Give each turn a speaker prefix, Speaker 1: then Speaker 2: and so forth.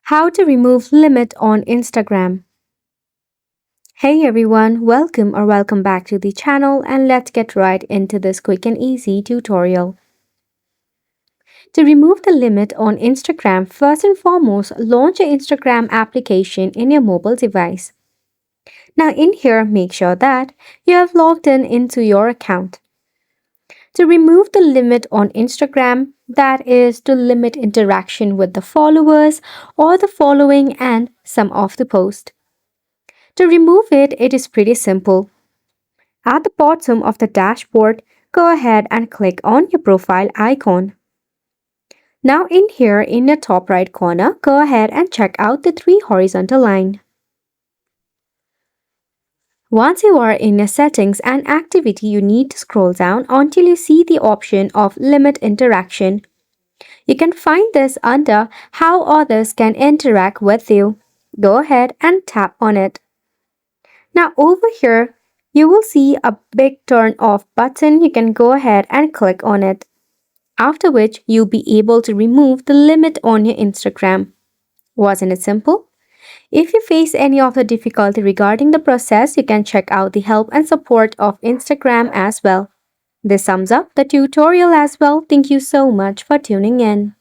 Speaker 1: How to remove limit on Instagram. Hey everyone, welcome back to the channel, and let's get right into this quick and easy tutorial. To remove the limit on Instagram, first and foremost, launch your Instagram application in your mobile device. Now in here, make sure that you have logged in into your account. To remove the limit on Instagram, that is to limit interaction with the followers or the following and some of the post. To remove it, it is pretty simple. At the bottom of the dashboard, go ahead and click on your profile icon. Now in here in the top right corner, go ahead and check out the three horizontal lines. Once you are in your settings and activity, you need to scroll down until you see the option of limit interaction. You can find this under how others can interact with you. Go ahead and tap on it. Now over here, you will see a big turn off button. You can go ahead and click on it. After which, you'll be able to remove the limit on your Instagram. Wasn't it simple? If you face any of the difficulty regarding the process, you can check out the help and support of Instagram as well. This sums up the tutorial as well. Thank you so much for tuning in.